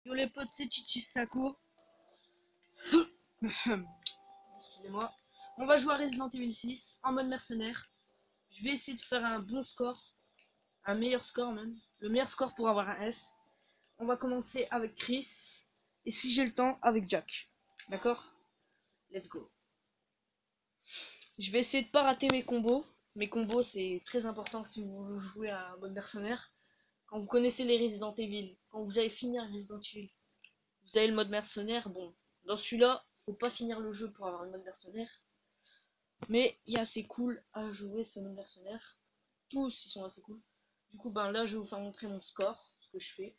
Yo les potes, c'est Chichi Sako. Excusez-moi. On va jouer à Resident Evil 6 en mode mercenaire. Je vais essayer de faire un bon score. Un meilleur score même. Le meilleur score pour avoir un S. On va commencer avec Chris. Et si j'ai le temps, avec Jack. D'accord? Let's go. Je vais essayer de pas rater mes combos. Mes combos, c'est très important si vous jouez à un mode mercenaire. Quand vous connaissez les Resident Evil, quand vous allez finir Resident Evil, vous avez le mode mercenaire. Bon, dans celui-là, faut pas finir le jeu pour avoir le mode mercenaire. Mais il est assez cool à jouer ce mode mercenaire. Tous ils sont assez cool. Du coup, ben là, je vais vous faire montrer mon score, ce que je fais.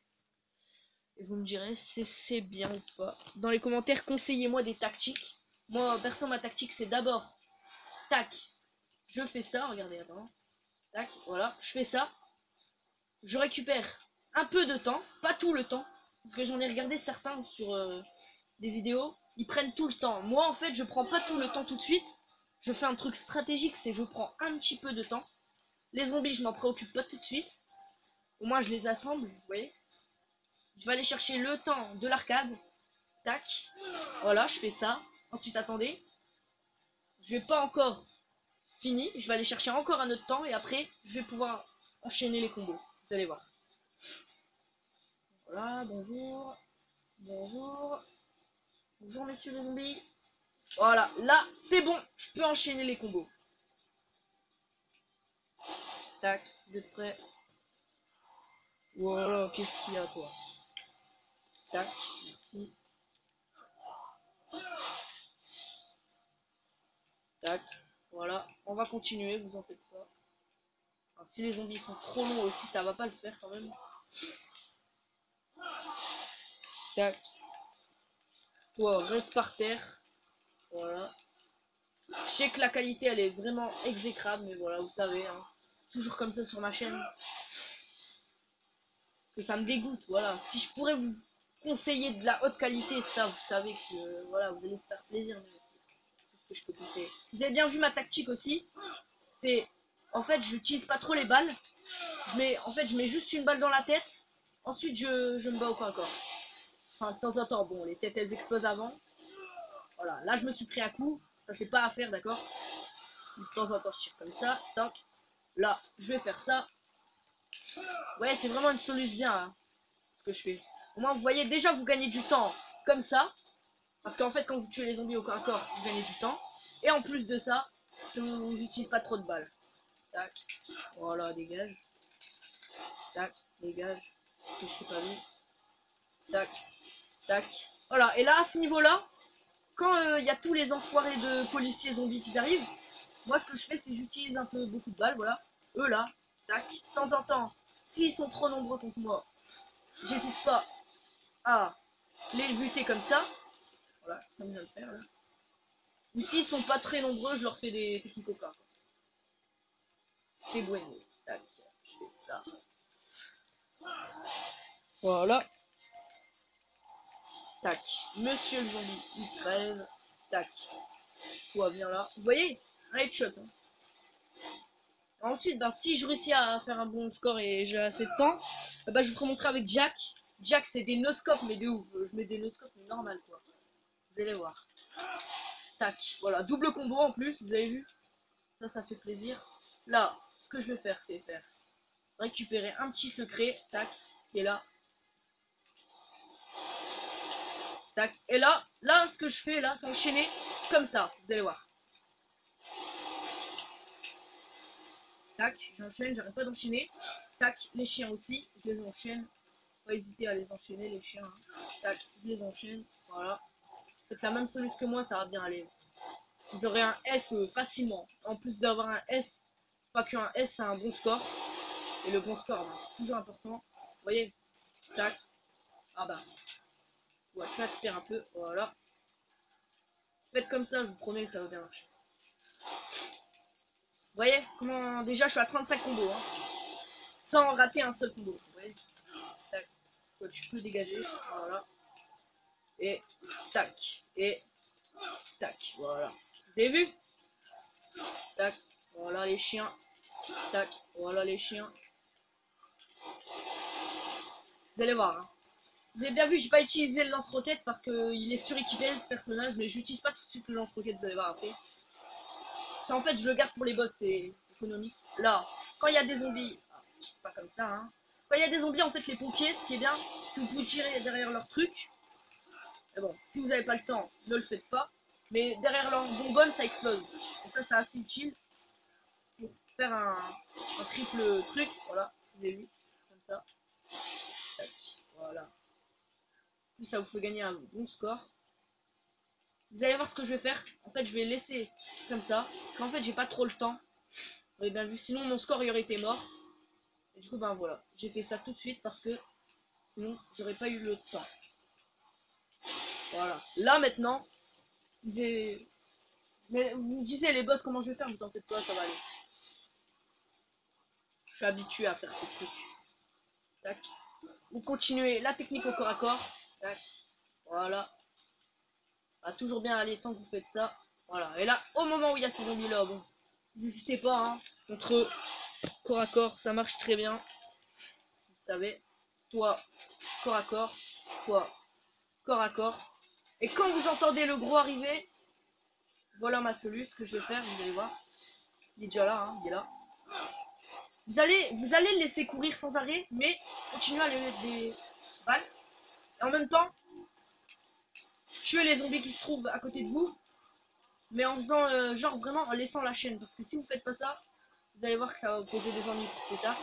Et vous me direz si c'est bien ou pas. Dans les commentaires, conseillez-moi des tactiques. Moi, perso, ma tactique, c'est d'abord, tac, je fais ça, regardez, attends. Tac, voilà, je fais ça. Je récupère un peu de temps, pas tout le temps. Parce que j'en ai regardé certains sur des vidéos, ils prennent tout le temps. Moi, en fait, je prends pas tout le temps tout de suite. Je fais un truc stratégique, c'est je prends un petit peu de temps. Les zombies, je m'en préoccupe pas tout de suite. Au moins, je les assemble, vous voyez. Je vais aller chercher le temps de l'arcade. Tac. Voilà, je fais ça. Ensuite, attendez. Je vais pas encore fini. Je vais aller chercher encore un autre temps. Et après, je vais pouvoir enchaîner les combos. Vous allez voir. Voilà, bonjour. Bonjour. Bonjour, messieurs les zombies. Voilà, là, c'est bon. Je peux enchaîner les combos. Tac, vous êtes prêts? Voilà, qu'est-ce qu'il y a, toi? Tac, merci. Tac, voilà. On va continuer, vous en faites pas. Alors, si les zombies sont trop longs aussi, ça va pas le faire quand même. Tac. Toi, reste par terre. Voilà. Je sais que la qualité, elle est vraiment exécrable, mais voilà, vous savez, hein, toujours comme ça sur ma chaîne, que ça me dégoûte, voilà. Si je pourrais vous conseiller de la haute qualité, ça, vous savez que, voilà, vous allez vous faire plaisir. Mais tout ce que je peux conseiller. Vous avez bien vu ma tactique aussi. C'est, en fait, j'utilise pas trop les balles. Je mets juste une balle dans la tête. Ensuite, je me bats au corps à corps. Enfin, de temps en temps, bon, les têtes, elles explosent avant. Voilà, là, je me suis pris à coup. Ça, c'est pas à faire, d'accord? De temps en temps, je tire comme ça. Tac. Là, je vais faire ça. Ouais, c'est vraiment une solution bien, hein, ce que je fais. Au moins, vous voyez, déjà, vous gagnez du temps comme ça. Parce qu'en fait, quand vous tuez les zombies au corps à corps, vous gagnez du temps. Et en plus de ça, je n'utilise pas trop de balles. Tac. Voilà, dégage. Tac, dégage. Que je sais pas vu. Tac. Tac. Voilà, et là, à ce niveau-là, quand il y a tous les enfoirés de policiers zombies qui arrivent, moi, ce que je fais, c'est j'utilise un peu beaucoup de balles, voilà. Eux, là, tac. De temps en temps, s'ils sont trop nombreux contre moi, j'hésite pas à les buter comme ça. Voilà, comme je viens de faire, là. Ou s'ils sont pas très nombreux, je leur fais des techniques au cas. C'est bueno. Tac, je fais ça. Voilà. Tac. Monsieur le zombie, il crève. Tac. Toi, viens là. Vous voyez? Un headshot. Hein. Ensuite, ben, si je réussis à faire un bon score et j'ai assez de temps, ben, je vous ferai montrer avec Jack. Jack, c'est des no-scopes, mais de ouf. Je mets des no-scopes, mais normal, quoi. Vous allez voir. Tac. Voilà. Double combo en plus, vous avez vu? Ça fait plaisir. Là, ce que je vais faire, c'est faire récupérer un petit secret. Tac. Qui est là. Tac. Et là, ce que je fais, là, c'est enchaîner comme ça. Vous allez voir. Tac, j'enchaîne, j'arrête pas d'enchaîner. Tac, les chiens aussi, je les enchaîne. Pas hésiter à les enchaîner, les chiens. Hein. Tac, je les enchaîne. Voilà. Faites la même solution que moi, ça va bien aller. Vous aurez un S facilement. En plus d'avoir un S, pas qu'un S, c'est un bon score. Et le bon score, ben, c'est toujours important. Vous voyez? Tac. Ah bah. Ouais, tu récupères un peu. Voilà. Faites comme ça, je vous promets que ça va bien marcher. Vous voyez comment déjà je suis à 35 combos. Hein, sans rater un seul combo. Vous voyez? Tac. Toi, tu peux dégager. Voilà. Et tac. Et tac. Voilà. Vous avez vu? Tac. Voilà les chiens. Tac. Voilà les chiens. Vous allez voir. Hein. Vous avez bien vu, j'ai pas utilisé le lance-roquette parce qu'il est suréquipé ce personnage, mais j'utilise pas tout de suite le lance-roquette, vous allez voir après. Ça en fait, je le garde pour les boss, c'est économique. Là, quand il y a des zombies, pas comme ça, hein. Quand il y a des zombies, en fait, les pompiers, ce qui est bien, c'est que vous pouvez tirer derrière leur truc. Mais bon, si vous n'avez pas le temps, ne le faites pas. Mais derrière leur bonbonne, ça explose. Et ça, c'est assez utile pour faire un triple truc. Voilà, vous avez vu, comme ça. Tac, voilà. Puis ça vous fait gagner un bon score. Vous allez voir ce que je vais faire. En fait, je vais laisser comme ça. Parce qu'en fait, j'ai pas trop le temps. Vous avez bien vu. Sinon, mon score il aurait été mort. Et du coup, ben voilà. J'ai fait ça tout de suite parce que sinon, j'aurais pas eu le temps. Voilà. Là, maintenant, vous avez... Mais vous me disiez les boss, comment je vais faire, vous en faites pas, ça va aller. Je suis habitué à faire ce truc. Tac. Vous continuez la technique au corps à corps. Tac. Voilà. Ça va toujours bien aller tant que vous faites ça. Voilà. Et là, au moment où il y a ces zombies là, bon, n'hésitez pas, hein. Contre corps à corps, ça marche très bien. Vous savez. Toi, corps à corps. Toi, corps à corps. Et quand vous entendez le gros arriver, voilà ma solution, ce que je vais faire, vous allez voir. Il est déjà là, hein, il est là. Vous allez le laisser courir sans arrêt, mais continuez à lui mettre des balles. Et en même temps, tuer les zombies qui se trouvent à côté de vous, mais en faisant genre vraiment en laissant la chaîne. Parce que si vous faites pas ça, vous allez voir que ça va vous poser des ennuis plus tard.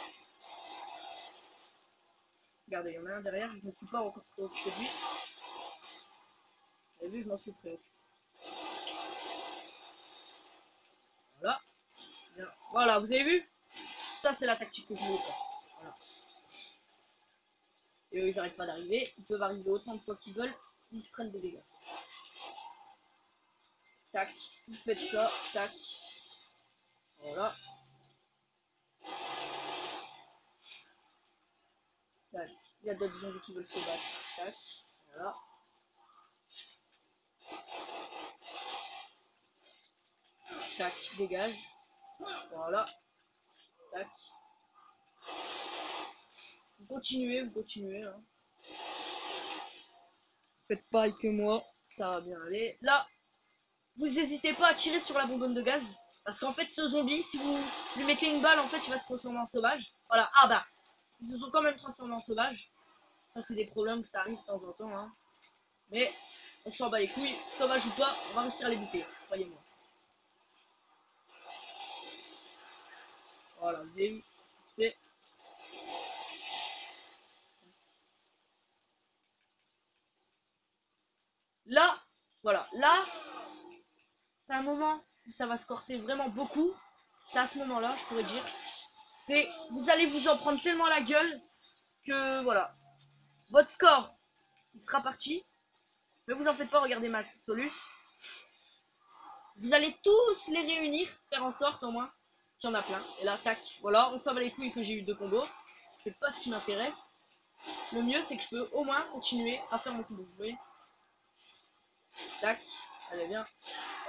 Regardez, il y en a un derrière, je ne me suis pas encore préoccupé de lui. Vous avez vu, je m'en suis préoccupé. Voilà. Bien. Voilà, vous avez vu? Ça, c'est la tactique que je voulais faire. Voilà. Et eux, ils n'arrêtent pas d'arriver. Ils peuvent arriver autant de fois qu'ils veulent. Ils se prennent des dégâts. Tac. Vous faites ça. Tac. Voilà. Tac. Il y a d'autres zombies qui veulent se battre. Tac. Voilà. Tac. Dégage. Voilà. Tac. Vous continuez. Hein. Faites pareil que moi. Ça va bien aller. Là, vous n'hésitez pas à tirer sur la bonbonne de gaz. Parce qu'en fait, ce zombie, si vous lui mettez une balle, en fait, il va se transformer en sauvage. Voilà. Ah bah. Ils se sont quand même transformés en sauvage. Ça, c'est des problèmes que ça arrive de temps en temps. Hein. Mais on s'en bat les couilles. Sauvage ou pas, on va réussir à les buter. Croyez-moi. Voilà, vous avez vu. C'est... Là, voilà. Là, c'est un moment où ça va se corser vraiment beaucoup. C'est à ce moment-là, je pourrais dire. C'est, vous allez vous en prendre tellement la gueule que, voilà. Votre score, il sera parti. Mais vous en faites pas, regardez ma soluce. Vous allez tous les réunir, faire en sorte au moins qu'il y en a plein. Et là, tac, voilà, on s'en va les couilles que j'ai eu 2 combos. C'est pas ce qui m'intéresse. Le mieux, c'est que je peux au moins continuer à faire mon combo. Vous voyez? Tac, allez bien.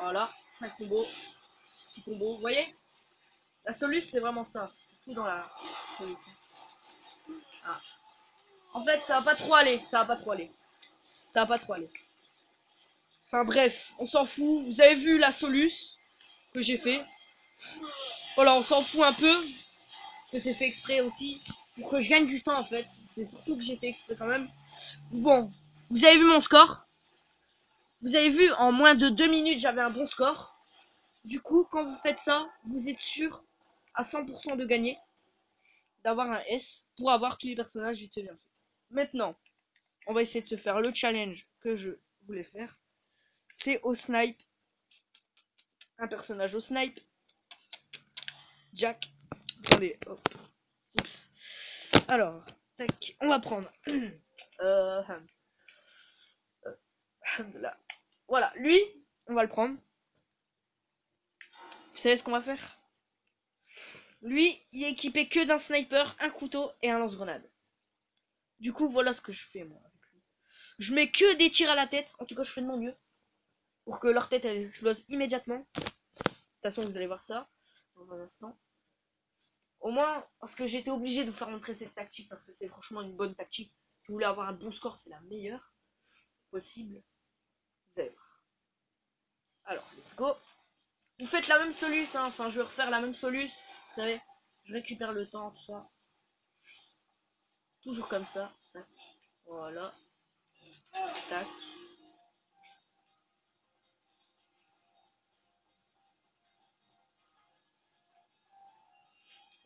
Voilà, 5 combos, 6 combos. Vous voyez? La soluce, c'est vraiment ça. C'est tout dans la solution. Ah. En fait, ça va pas trop aller. Ça va pas trop aller. Ça va pas trop aller. Enfin bref, on s'en fout. Vous avez vu la soluce que j'ai fait. Voilà, on s'en fout un peu. Parce que c'est fait exprès aussi. Pour que je gagne du temps en fait. C'est surtout que j'ai fait exprès quand même. Bon, vous avez vu mon score. Vous avez vu, en moins de 2 minutes, j'avais un bon score. Du coup, quand vous faites ça, vous êtes sûr à 100% de gagner. D'avoir un S pour avoir tous les personnages vite fait bien fait. Maintenant, on va essayer de se faire le challenge que je voulais faire. C'est au snipe. Un personnage au snipe. Jack. Attendez, hop. Oups. Alors, tac, on va prendre. Là. Voilà, lui, on va le prendre. Vous savez ce qu'on va faire? Lui, il est équipé que d'un sniper, un couteau et un lance-grenade. Du coup, voilà ce que je fais moi avec lui. Je mets que des tirs à la tête. En tout cas, je fais de mon mieux pour que leur tête elle explose immédiatement. De toute façon, vous allez voir ça dans un instant. Au moins, parce que j'étais obligé de vous faire montrer cette tactique parce que c'est franchement une bonne tactique. Si vous voulez avoir un bon score, c'est la meilleure possible. Vous allez voir. Alors, let's go. Vous faites la même soluce, hein. Enfin, je vais refaire la même soluce. Vous savez, je récupère le temps, tout ça. Toujours comme ça. Tac. Voilà. Tac.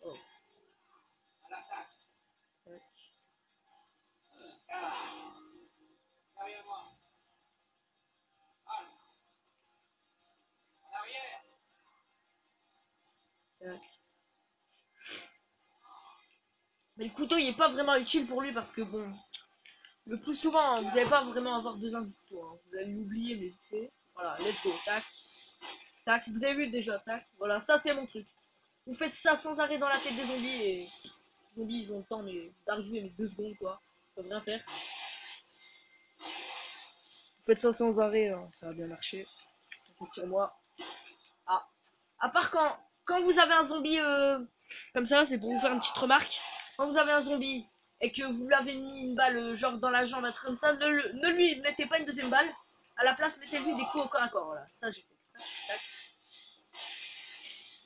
Oh. Tac. Tac. Mais le couteau, il est pas vraiment utile pour lui parce que bon, le plus souvent, hein, vous n'allez pas vraiment avoir besoin du couteau. Hein. Vous allez l'oublier, mais vite fait. Voilà, let's go. Tac. Tac. Vous avez vu déjà, tac. Voilà, ça c'est mon truc. Vous faites ça sans arrêt dans la tête des zombies et les zombies ils ont le temps mais d'arriver mais 2 secondes quoi. Ils peuvent rien faire. Vous faites ça sans arrêt, hein. Ça va bien marcher. Comptez sur moi. Ah. À part quand vous avez un zombie comme ça, c'est pour vous faire une petite remarque. Quand vous avez un zombie et que vous lui avez mis une balle genre dans la jambe, un truc comme ça, ne lui mettez pas une deuxième balle. À la place, mettez-lui des coups au corps à corps. Voilà. Ça j'ai fait. Tac.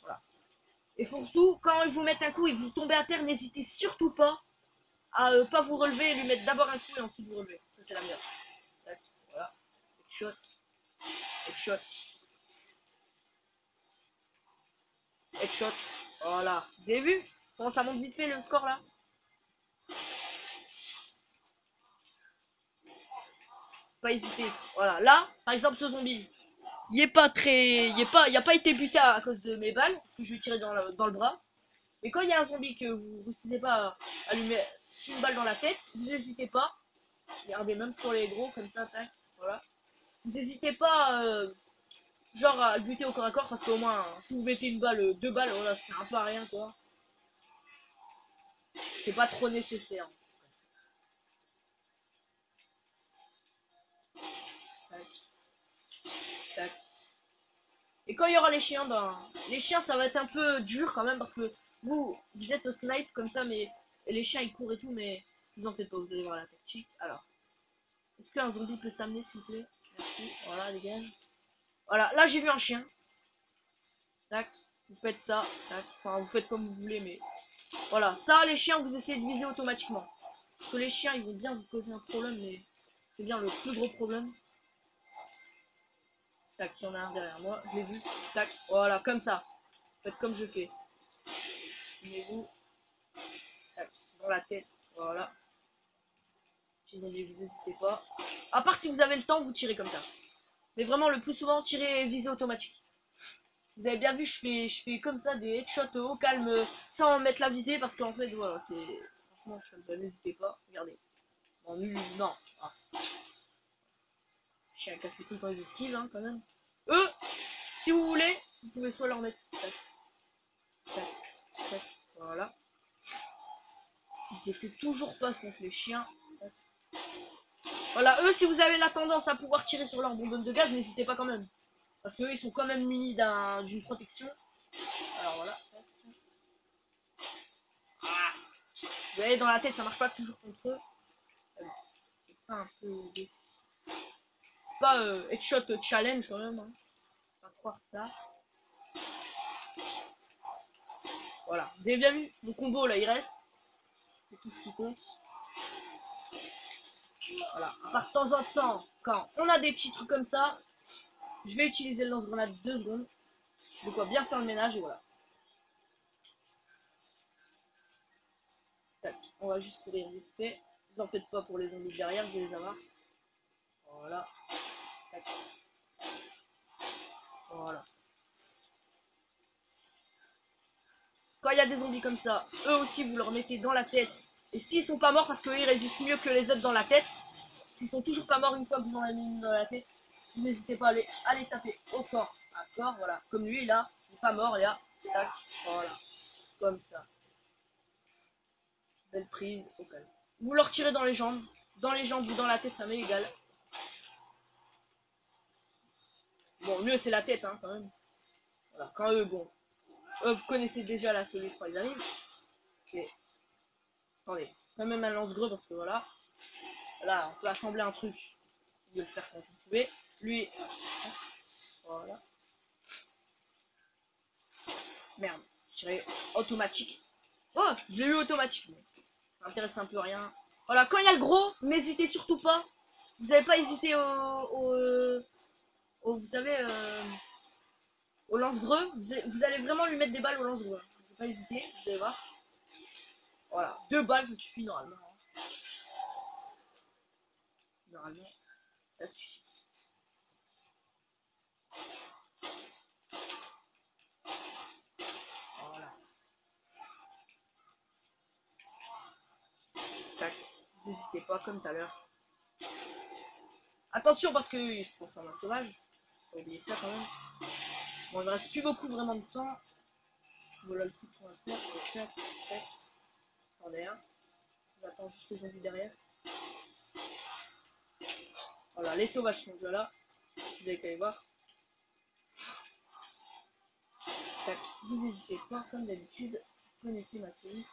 Voilà. Et surtout, quand ils vous mettent un coup et que vous tombez à terre, n'hésitez surtout pas à pas vous relever et lui mettre d'abord un coup et ensuite vous relever. Ça c'est la meilleure. Tac. Voilà. Headshot. Headshot. Headshot. Voilà. Vous avez vu comment ça monte vite fait le score là? Pas hésiter. Voilà. Là, par exemple, ce zombie, il est pas très, il a pas été buté à cause de mes balles parce que je lui ai tiré dans le bras. Mais quand il y a un zombie que vous réussissez pas à lui mettre une balle dans la tête, vous n'hésitez pas. Regardez même sur les gros comme ça, tac. Voilà. Vous n'hésitez pas, genre à le buter au corps à corps parce qu'au moins, si vous mettez une balle, 2 balles, voilà, c'est un peu à rien quoi. C'est pas trop nécessaire. Tac, tac. Et quand il y aura les chiens, ben, les chiens ça va être un peu dur quand même parce que vous êtes au snipe comme ça, mais et les chiens ils courent et tout, mais vous en faites pas, vous allez voir la tactique. Alors, est-ce qu'un zombie peut s'amener s'il vous plaît? Merci, voilà les gars. Voilà, là j'ai vu un chien. Tac, vous faites ça, tac, enfin vous faites comme vous voulez, mais voilà, ça les chiens vous essayez de viser automatiquement. Parce que les chiens ils vont bien vous causer un problème, mais c'est bien le plus gros problème. Tac, il y en a un derrière moi, je l'ai vu. Tac, voilà, comme ça. Faites comme je fais. Mettez-vous dans la tête, voilà. Si vous n'hésitez pas. À part si vous avez le temps, vous tirez comme ça. Mais vraiment, le plus souvent, tirez visée automatique. Vous avez bien vu, je fais comme ça des headshots au calme, sans mettre la visée, parce qu'en fait, voilà, c'est... Franchement, je fais comme ça, n'hésitez pas. Regardez. Non, lui, non. Ah. Chien casse les couilles quand ils esquivent, hein, quand même. Eux, si vous voulez, vous pouvez soit leur mettre... Tac, tac, tac, voilà. Ils étaient toujours pas contre les chiens. Voilà, eux, si vous avez la tendance à pouvoir tirer sur leur bonbonne de gaz, n'hésitez pas quand même. Parce qu'eux, ils sont quand même munis d'une protection. Alors voilà. Ah. Vous voyez, dans la tête, ça marche pas toujours contre eux. C'est pas un peu... C'est pas headshot challenge quand même. Hein. Faut pas croire ça. Voilà, vous avez bien vu, mon combo là, il reste. C'est tout ce qui compte. Voilà, par de temps en temps, quand on a des petits trucs comme ça, je vais utiliser le lance-grenade 2 secondes. De quoi bien faire le ménage et voilà. Tac, on va juste courir vite fait. Vous en faites pas pour les zombies derrière, je vais les avoir. Voilà. Tac. Voilà. Quand il y a des zombies comme ça, eux aussi vous leur mettez dans la tête. Et s'ils sont pas morts parce qu'eux ils résistent mieux que les autres dans la tête, s'ils sont toujours pas morts une fois que vous en avez mis une dans la tête, n'hésitez pas à les taper au corps à corps, voilà. Comme lui là, il est pas mort là, tac, voilà. Comme ça. Belle prise, au calme. Vous leur tirez dans les jambes ou dans la tête, ça m'est égal. Bon, mieux c'est la tête, hein, quand même. Voilà, quand eux, bon. Eux, vous connaissez déjà la solution quand ils arrivent. C'est... Attendez, quand même un lance-greux parce que voilà. Là, on peut assembler un truc. Vous pouvez le faire quand vous pouvez. Lui, voilà. Merde, je dirais automatique. Oh, je l'ai eu automatiquement. Ça m'intéresse un peu rien. Voilà, quand il y a le gros, n'hésitez surtout pas. Vous n'avez pas hésité vous savez, au lance-greux. Vous allez vraiment lui mettre des balles au lance-greux. Vous n'avez pas hésité, vous allez voir. Voilà, 2 balles, ça suffit normalement. Normalement, ça suffit. Voilà. Tac. Vous n'hésitez pas, comme tout à l'heure. Attention, parce que se transforme en sauvage. Faut oublier ça quand même. Bon, il ne reste plus beaucoup vraiment de temps. Voilà le truc qu'on va faire, c'est tac, tac. Attendez, hein. J'attends juste les zombies derrière. Voilà, les sauvages sont déjà là. Vous avez qu'à les voir. Tac, vous n'hésitez pas, comme d'habitude. Vous connaissez ma série.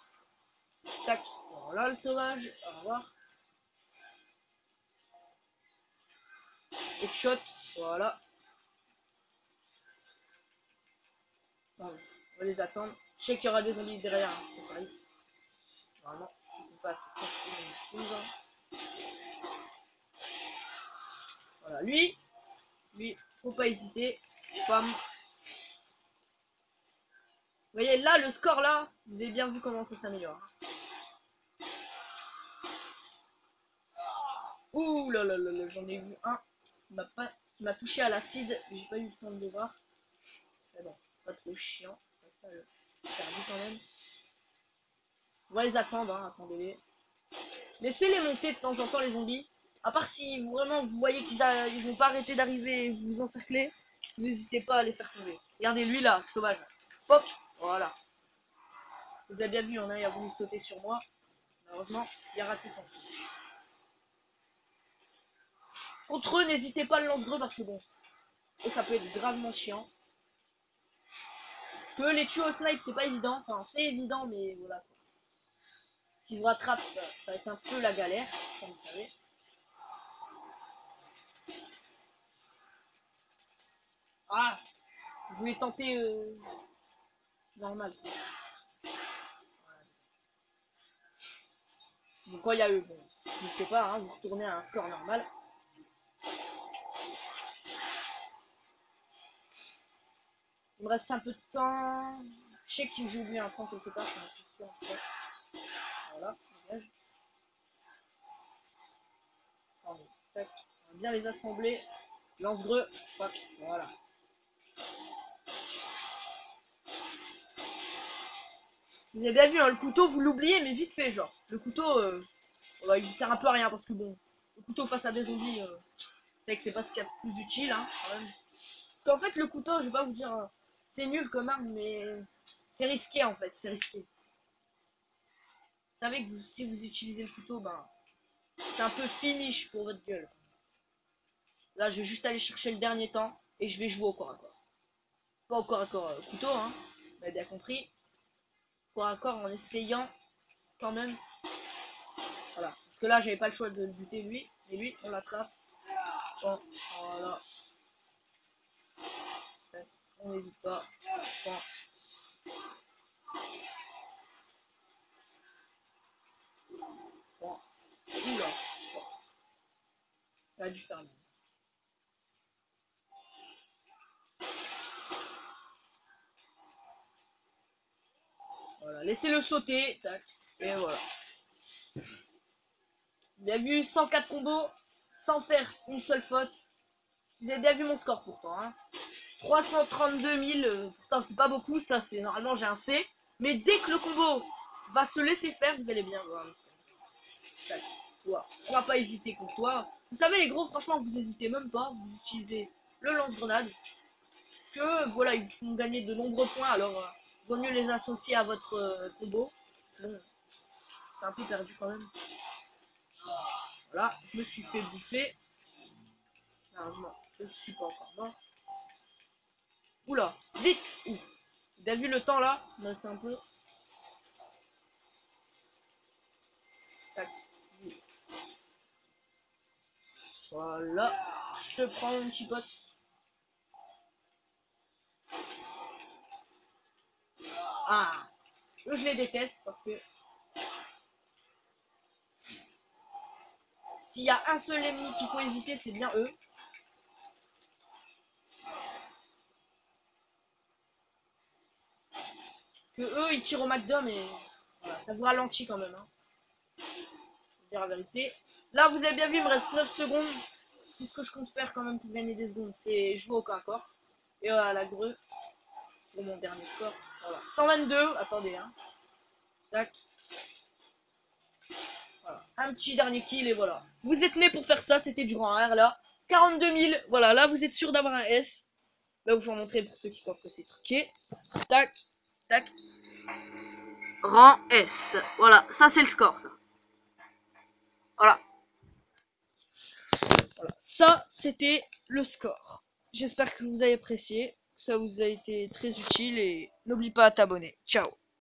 Tac, voilà le sauvage. Au revoir. Headshot, voilà. On va les attendre. Je sais qu'il y aura des zombies derrière. Hein. C'est pareil. Normalement, si ce n'est pas assez voilà, lui, faut pas hésiter. Bam. Vous voyez là, le score là, vous avez bien vu comment ça s'améliore. Ouh là là là là, j'en ai vu un qui m'a touché à l'acide, j'ai pas eu le temps de le voir. Mais bon, c'est pas trop chiant. Ça, perdu quand même. On va les attendre, hein, attendez-les. Laissez-les monter de temps en temps les zombies. À part si vraiment vous voyez qu'ils vont pas arrêter d'arriver et vous encercler, n'hésitez pas à les faire tomber. Regardez lui là, sauvage. Pop, voilà. Vous avez bien vu, il y en a, il a voulu sauter sur moi. Malheureusement, il a raté son coup. Contre eux, n'hésitez pas à le lance-greux parce que bon, ça peut être gravement chiant. Parce que les tuer au snipe, c'est pas évident. Enfin, c'est évident, mais voilà. S'ils vous rattrapent, ça va être un peu la galère, comme vous savez. Ah, je voulais tenter normal. Donc quand il y a eu, bon, n'hésitez pas, hein, vous retournez à un score normal. Il me reste un peu de temps. Je sais que j'ai oublié un temps quelque part, c'est sûr, en fait. Voilà, dégage. Tac, on va bien les assembler. Lance-greux, voilà. Vous avez bien vu, hein, le couteau, vous l'oubliez, mais vite fait, genre. Le couteau, voilà, il sert un peu à rien, parce que bon, le couteau face à des zombies, c'est que c'est pas ce qu'il y a de plus utile, hein, quand même. Parce qu'en fait, le couteau, je vais pas vous dire, c'est nul comme arme, mais c'est risqué, en fait, c'est risqué. Vous savez que si vous utilisez le couteau, ben, c'est un peu finish pour votre gueule. Là, je vais juste aller chercher le dernier temps, et je vais jouer au corps à corps. Pas au corps à corps couteau, hein, vous avez bien compris. Corps à corps en essayant, quand même. Voilà. Parce que là, j'avais pas le choix de le buter lui, mais lui, on l'attrape. Bon, voilà. On n'hésite pas. Bon. Bon. Oula. Bon. Ça a dû faire mal. Voilà. Laissez-le sauter. Tac. Et voilà. Vous avez vu 104 combos sans faire une seule faute. Vous avez bien vu mon score pourtant. Hein. 332 000. Pourtant, c'est pas beaucoup. Ça, c'est normalement, j'ai un C. Mais dès que le combo va se laisser faire, vous allez bien voir. Tac. Toi. On va pas hésiter contre toi. Vous savez, les gros, franchement, vous hésitez même pas. Vous utilisez le lance-grenade. Parce que, voilà, ils vous font gagner de nombreux points. Alors, vaut mieux les associer à votre combo. Sinon, c'est un peu perdu quand même. Voilà, je me suis fait bouffer. Malheureusement, je ne suis pas encore mort. Oula, vite. Ouf. Vous avez vu le temps là? Il me reste un peu. Tac. Voilà. Je te prends mon petit pote. Ah. Eux, je les déteste parce que s'il y a un seul ennemi qu'il faut éviter, c'est bien eux. Parce que eux, ils tirent au McDo, mais voilà, ça vous ralentit quand même. Hein. Je vais dire la vérité. Là, vous avez bien vu, il me reste 9 secondes. Tout ce que je compte faire quand même pour gagner des secondes, c'est jouer au corps à corps. Et voilà, la greu. Pour mon dernier score. Voilà. 122. Attendez, hein. Tac. Voilà. Un petit dernier kill et voilà. Vous êtes né pour faire ça, c'était du rang R là. 42 000. Voilà, là vous êtes sûr d'avoir un S. Là vous faire montrer pour ceux qui pensent que c'est truqué. Tac. Tac. Rang S. Voilà, ça c'est le score ça. Voilà. Voilà. Ça c'était le score. J'espère que vous avez apprécié. Que ça vous a été très utile et n'oublie pas à t'abonner. Ciao.